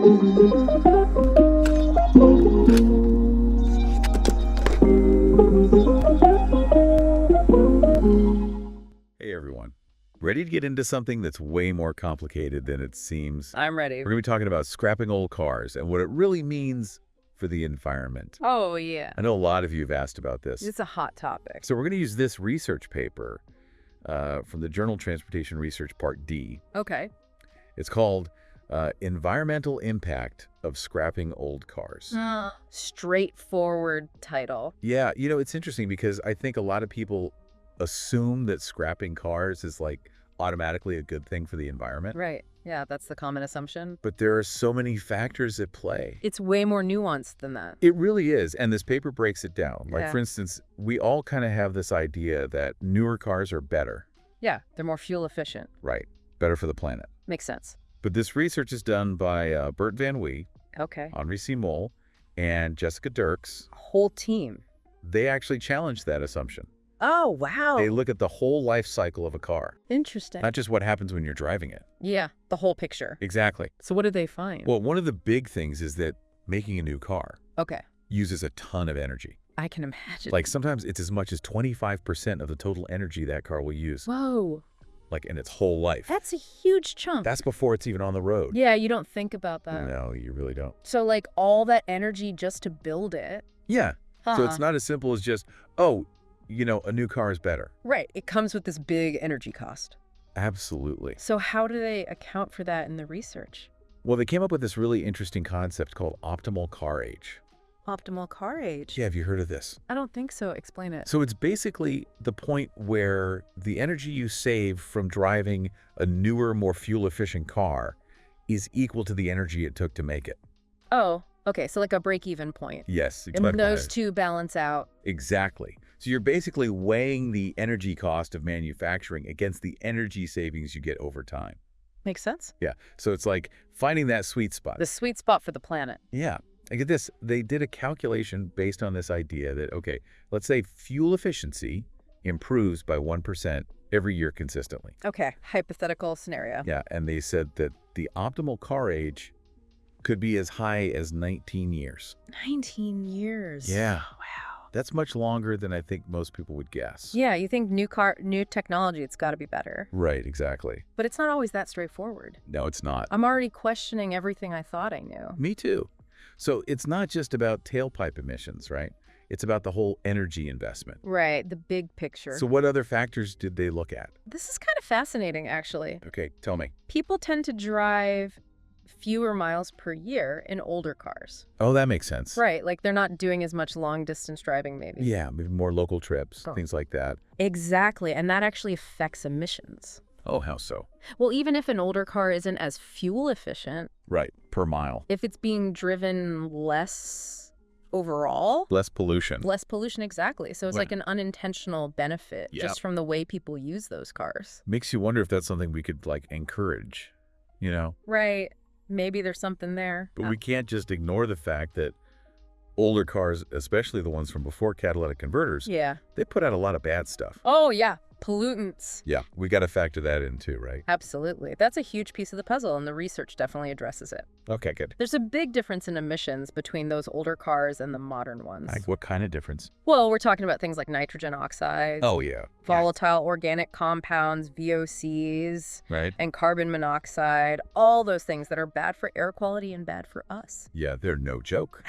Hey everyone. Ready to get into something that's way more complicated than it seems? I'm ready. We're going to be talking about scrapping old cars and what it really means for the environment. Oh, yeah. I know a lot of you have asked about this. It's a hot topic. So we're going to use this research paper from the journal Transportation Research Part D. Okay. It's called Environmental Impact of Scrapping Old Cars. Straightforward title. Yeah, you know, it's interesting because I think a lot of people assume that scrapping cars is like automatically a good thing for the environment. Right. Yeah, that's the common assumption. But there are so many factors at play. It's way more nuanced than that. It really is. And this paper breaks it down. Like, Yeah. for instance, we all kind of have this idea that newer cars are better. Yeah, they're more fuel efficient. Right. Better for the planet. Makes sense. But this research is done by Bert Van Wee, Okay. Henri C. Mol, and Jessica Dirks. Whole team. They actually challenge that assumption. Oh, wow. They look at the whole life cycle of a car, Interesting. not just what happens when you're driving it. Yeah, the whole picture. Exactly. So what did they find? Well, one of the big things is that making a new car Okay. uses a ton of energy. I can imagine. Like sometimes it's as much as 25% of the total energy that car will use, Whoa. like in its whole life. That's a huge chunk. That's before it's even on the road. Yeah, you don't think about that. No, you really don't. So, like, all that energy just to build it. Yeah. So Huh. it's not as simple as just, oh, you know, a new car is better. Right. It comes with this big energy cost. Absolutely. So how do they account for that in the research? Well, they came up with this really interesting concept called optimal car age. Optimal car age? Yeah, have you heard of this? I don't think so. Explain it. So it's basically the point where the energy you save from driving a newer, more fuel-efficient car is equal to the energy it took to make it. Oh, okay. So like a break-even point. Yes, And exactly. those two balance out. Exactly. So you're basically weighing the energy cost of manufacturing against the energy savings you get over time. Makes sense? Yeah. So it's like finding that sweet spot. The sweet spot for the planet. Yeah. And get this, they did a calculation based on this idea that, okay, let's say fuel efficiency improves by 1% every year consistently. Okay. Hypothetical scenario. Yeah. And they said that the optimal car age could be as high as 19 years. 19 years. Yeah. Wow. That's much longer than I think most people would guess. Yeah, you think new technology, it's got to be better. Right, exactly. But it's not always that straightforward. No, it's not. I'm already questioning everything I thought I knew. Me too. So it's not just about tailpipe emissions, right? It's about the whole energy investment. Right, the big picture. So what other factors did they look at? This is kind of fascinating, actually. Okay, tell me. People tend to drive fewer miles per year in older cars. Oh, that makes sense. Right, like they're not doing as much long distance driving maybe. Yeah, maybe more local trips, Oh. things like that. Exactly, and that actually affects emissions. Oh, how so? Well, even if an older car isn't as fuel efficient, Right, per mile. if it's being driven less overall, Less pollution. less pollution, exactly. So it's Right. like an unintentional benefit Yep. just from the way people use those cars. Makes you wonder if that's something we could, like, encourage, you know? Right. Maybe there's something there. But we can't just ignore the fact that older cars, especially the ones from before catalytic converters, Yeah. they put out a lot of bad stuff. Oh, yeah. Pollutants. Yeah, we got to factor that in too, right? Absolutely. That's a huge piece of the puzzle, and the research definitely addresses it. Okay, good. There's a big difference in emissions between those older cars and the modern ones. Like, what kind of difference? Well, we're talking about things like nitrogen oxides, Oh, yeah. volatile organic compounds, VOCs, Right? and carbon monoxide, all those things that are bad for air quality and bad for us. Yeah, they're no joke.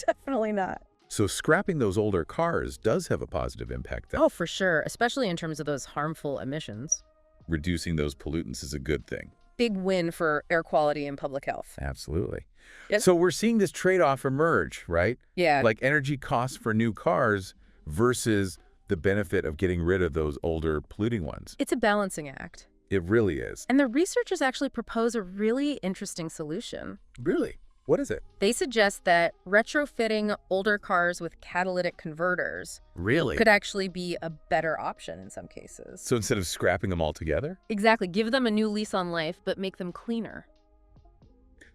Definitely not. So scrapping those older cars does have a positive impact then. Oh, for sure, especially in terms of those harmful emissions. Reducing those pollutants is a good thing. Big win for air quality and public health. Absolutely. Yes. So we're seeing this trade-off emerge, right? Yeah. Like energy costs for new cars versus the benefit of getting rid of those older polluting ones. It's a balancing act. It really is. And the researchers actually propose a really interesting solution. Really? What is it? They suggest that retrofitting older cars with catalytic converters Really? could actually be a better option in some cases. So instead of scrapping them altogether? Exactly. Give them a new lease on life, but make them cleaner.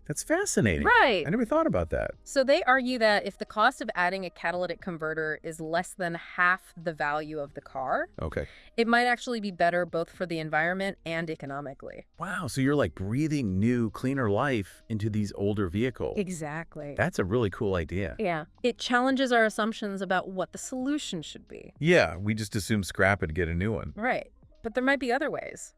That's fascinating. Right. I never thought about that. So they argue that if the cost of adding a catalytic converter is less than half the value of the car, Okay. it might actually be better both for the environment and economically. Wow, so you're like breathing new, cleaner life into these older vehicles. Exactly. That's a really cool idea. Yeah. It challenges our assumptions about what the solution should be. Yeah, we just assume scrap it to get a new one. Right. But there might be other ways.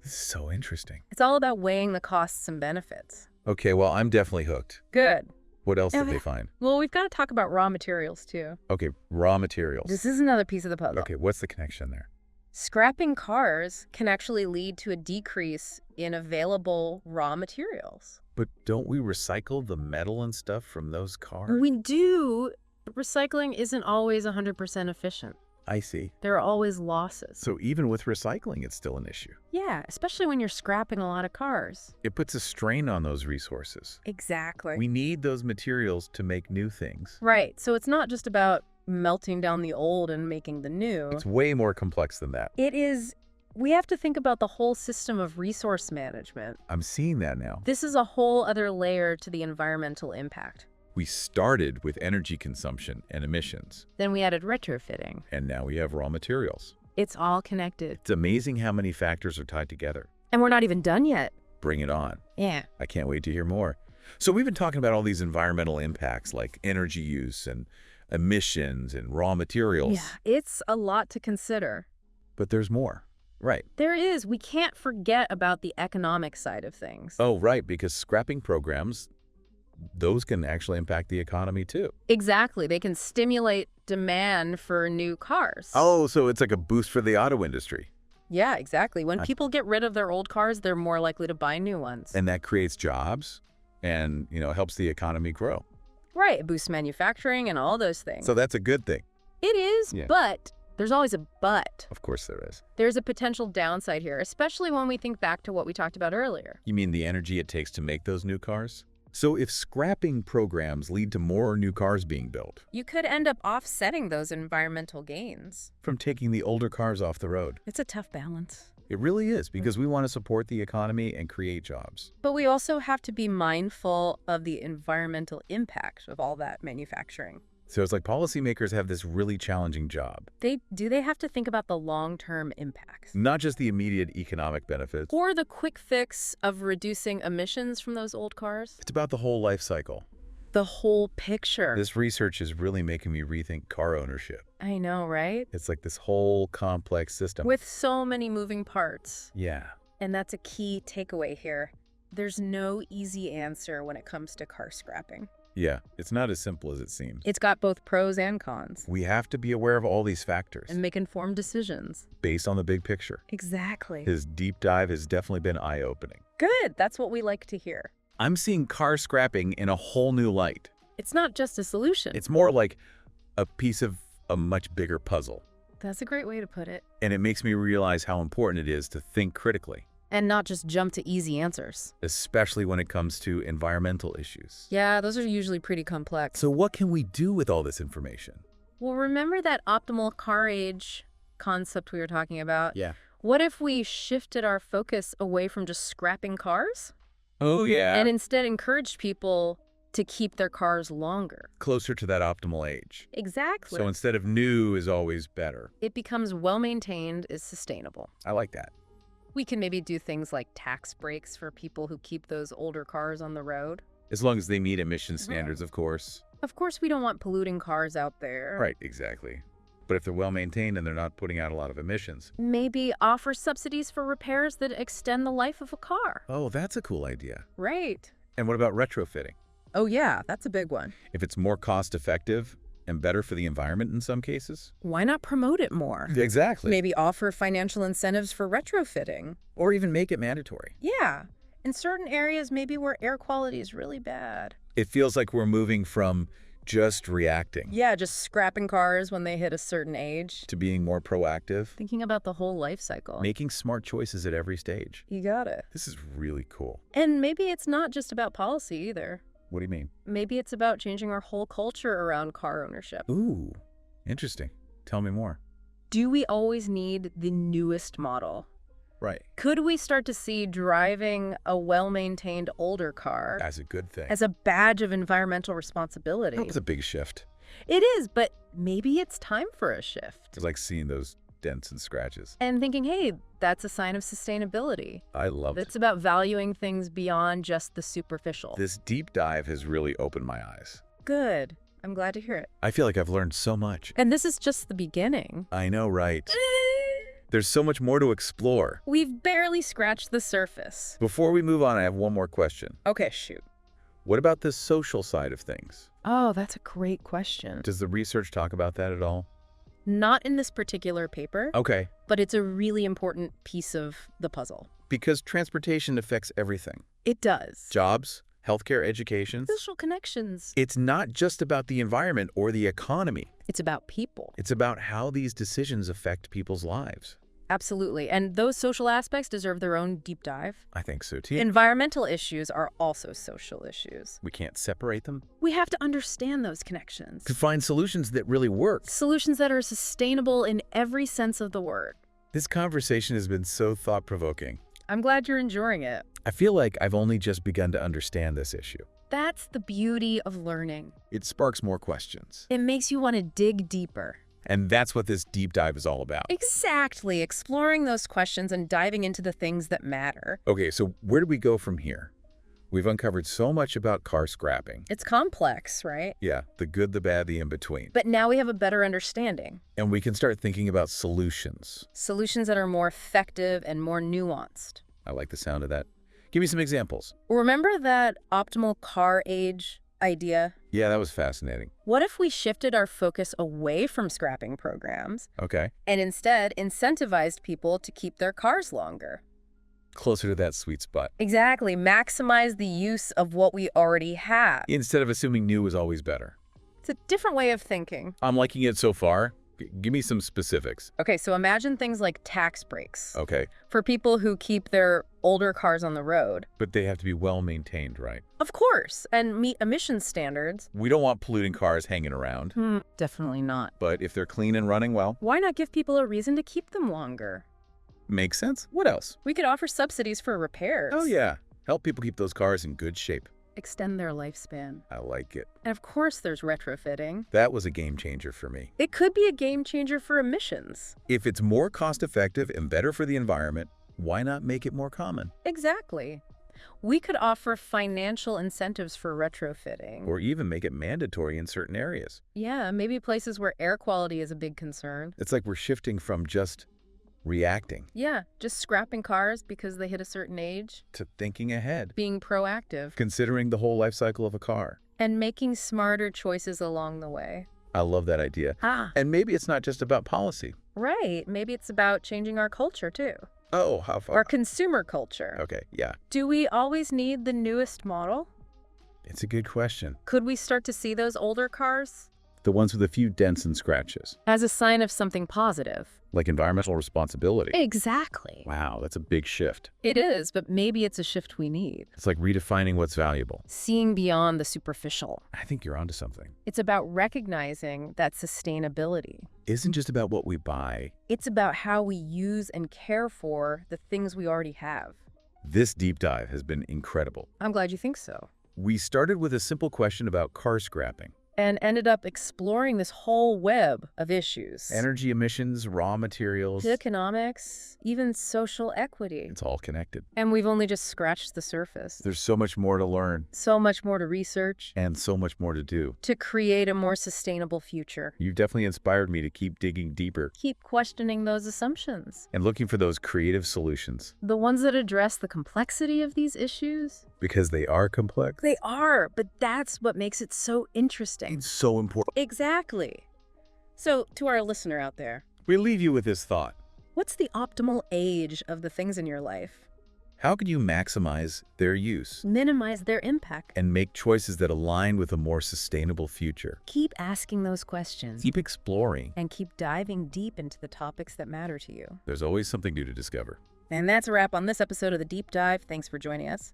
This is so interesting. It's all about weighing the costs and benefits. Okay, well, I'm definitely hooked. Good. What else did Okay. they find? Well, we've got to talk about raw materials, too. Okay, raw materials. This is another piece of the puzzle. Okay, what's the connection there? Scrapping cars can actually lead to a decrease in available raw materials. But don't we recycle the metal and stuff from those cars? We do, but recycling isn't always 100% efficient. I see. There are always losses. So even with recycling, it's still an issue. Yeah, especially when you're scrapping a lot of cars. It puts a strain on those resources. Exactly. We need those materials to make new things. Right, so it's not just about melting down the old and making the new. It's way more complex than that. It is, we have to think about the whole system of resource management. I'm seeing that now. This is a whole other layer to the environmental impact. We started with energy consumption and emissions, Then we added retrofitting. and now we have raw materials. It's all connected. It's amazing how many factors are tied together. And we're not even done yet. Bring it on. Yeah. I can't wait to hear more. So we've been talking about all these environmental impacts like energy use and emissions and raw materials. Yeah, it's a lot to consider. But there's more. Right. There is. We can't forget about the economic side of things. Oh, right, because scrapping programs, those can actually impact the economy too. Exactly. They can stimulate demand for new cars. Oh, so it's like a boost for the auto industry. Yeah, exactly. When people get rid of their old cars, they're more likely to buy new ones. And that creates jobs and, helps the economy grow. Right. It boosts manufacturing and all those things. So that's a good thing. It is, Yeah. but there's always a but. Of course there is. There's a potential downside here, especially when we think back to what we talked about earlier. You mean the energy it takes to make those new cars? So if scrapping programs lead to more new cars being built, You could end up offsetting those environmental gains. from taking the older cars off the road. It's a tough balance. It really is, because we want to support the economy and create jobs. But we also have to be mindful of the environmental impact of all that manufacturing. So it's like policymakers have this really challenging job. They have to think about the long-term impacts. Not just the immediate economic benefits. Or the quick fix of reducing emissions from those old cars. It's about the whole life cycle. The whole picture. This research is really making me rethink car ownership. I know, right? It's like this whole complex system. With so many moving parts. Yeah. And that's a key takeaway here. There's no easy answer when it comes to car scrapping. Yeah, it's not as simple as it seems. It's got both pros and cons. We have to be aware of all these factors And make informed decisions. based on the big picture. Exactly. His deep dive has definitely been eye-opening. Good. That's what we like to hear. I'm seeing car scrapping in a whole new light. It's not just a solution. It's more like a piece of a much bigger puzzle. That's a great way to put it. And it makes me realize how important it is to think critically, And not just jump to easy answers. especially when it comes to environmental issues. Yeah, those are usually pretty complex. So what can we do with all this information? Well, remember that optimal car age concept we were talking about? Yeah. What if we shifted our focus away from just scrapping cars? Oh, yeah. And instead encouraged people to keep their cars longer? Closer to that optimal age. Exactly. So instead of new is always better. It becomes well-maintained is sustainable. I like that. We can maybe do things like tax breaks for people who keep those older cars on the road. As long as they meet emission standards, of course. Of course, we don't want polluting cars out there. Right, exactly. But if they're well maintained and they're not putting out a lot of emissions. Maybe offer subsidies for repairs that extend the life of a car. Oh, that's a cool idea. Right. And what about retrofitting? Oh, yeah, that's a big one. If it's more cost effective and better for the environment in some cases? Why not promote it more? Exactly. Maybe offer financial incentives for retrofitting. Or even make it mandatory. Yeah. In certain areas, maybe where air quality is really bad. It feels like we're moving from just reacting Yeah, just scrapping cars when they hit a certain age. to being more proactive, Thinking about the whole life cycle. making smart choices at every stage. You got it. This is really cool. And maybe it's not just about policy either. What do you mean? Maybe it's about changing our whole culture around car ownership. Ooh, interesting. Tell me more. Do we always need the newest model? Right. Could we start to see driving a well-maintained older car As a good thing. as a badge of environmental responsibility? That was a big shift. It is, but maybe it's time for a shift. It's like seeing those dents and scratches. And thinking, hey, that's a sign of sustainability. I loved It's it. about valuing things beyond just the superficial. This deep dive has really opened my eyes. Good. I'm glad to hear it. I feel like I've learned so much. And this is just the beginning. I know, right? There's so much more to explore. We've barely scratched the surface. Before we move on, I have one more question. Okay, shoot. What about the social side of things? Oh, that's a great question. Does the research talk about that at all? Not in this particular paper, Okay. but it's a really important piece of the puzzle. Because transportation affects everything. It does. Jobs, healthcare, education. Social connections. It's not just about the environment or the economy. It's about people. It's about how these decisions affect people's lives. Absolutely. And those social aspects deserve their own deep dive. I think so, too. Environmental issues are also social issues. We can't separate them. We have to understand those connections. To find solutions that really work. Solutions that are sustainable in every sense of the word. This conversation has been so thought-provoking. I'm glad you're enjoying it. I feel like I've only just begun to understand this issue. That's the beauty of learning. It sparks more questions. It makes you want to dig deeper. And that's what this deep dive is all about. Exactly. Exploring those questions and diving into the things that matter. Okay, so where do we go from here? We've uncovered so much about car scrapping. It's complex, right? Yeah, the good, the bad, the in-between. But now we have a better understanding. And we can start thinking about solutions. Solutions that are more effective and more nuanced. I like the sound of that. Give me some examples. Remember that optimal car age idea? Yeah, that was fascinating. What if we shifted our focus away from scrapping programs Okay. and instead incentivized people to keep their cars longer? Closer to that sweet spot. Exactly. Maximize the use of what we already have. Instead of assuming new is always better. It's a different way of thinking. I'm liking it so far. Give me some specifics. Okay, so imagine things like tax breaks Okay. for people who keep their older cars on the road. But they have to be well maintained, right? Of course, and meet emissions standards. We don't want polluting cars hanging around. Definitely not. But if they're clean and running well, Why not give people a reason to keep them longer? makes sense. What else? We could offer subsidies for repairs. Oh, yeah. Help people keep those cars in good shape. Extend their lifespan. I like it. And of course, there's retrofitting. That was a game changer for me. It could be a game changer for emissions. If it's more cost-effective and better for the environment, why not make it more common? Exactly. We could offer financial incentives for retrofitting. Or even make it mandatory in certain areas. Yeah, maybe places where air quality is a big concern. It's like we're shifting from just reacting Yeah, just scrapping cars because they hit a certain age, to thinking ahead, being proactive, considering the whole life cycle of a car. and making smarter choices along the way. I love that idea. And maybe it's not just about policy. Right. Maybe it's about changing our culture, too. Oh, how far? Our consumer culture. Okay, yeah. Do we always need the newest model? It's a good question. Could we start to see those older cars The ones with a few dents and scratches, as a sign of something positive? like environmental responsibility. Exactly. Wow, that's a big shift. It is, but maybe it's a shift we need. It's like redefining what's valuable. Seeing beyond the superficial. I think you're onto something. It's about recognizing that sustainability. Isn't just about what we buy. It's about how we use and care for the things we already have. This deep dive has been incredible. I'm glad you think so. We started with a simple question about car scrapping. And ended up exploring this whole web of issues. Energy emissions, raw materials. Economics, even social equity. It's all connected. And we've only just scratched the surface. There's so much more to learn So much more to research and so much more to do. to create a more sustainable future. You've definitely inspired me to keep digging deeper Keep questioning those assumptions. and looking for those creative solutions, The ones that address the complexity of these issues. because they are complex. They are, but that's what makes it so interesting. It's so important. Exactly. So, to our listener out there, We leave you with this thought. what's the optimal age of the things in your life? How can you maximize their use Minimize their impact. and make choices that align with a more sustainable future? Keep asking those questions. Keep exploring. And keep diving deep into the topics that matter to you. There's always something new to discover. And that's a wrap on this episode of The Deep Dive. Thanks for joining us.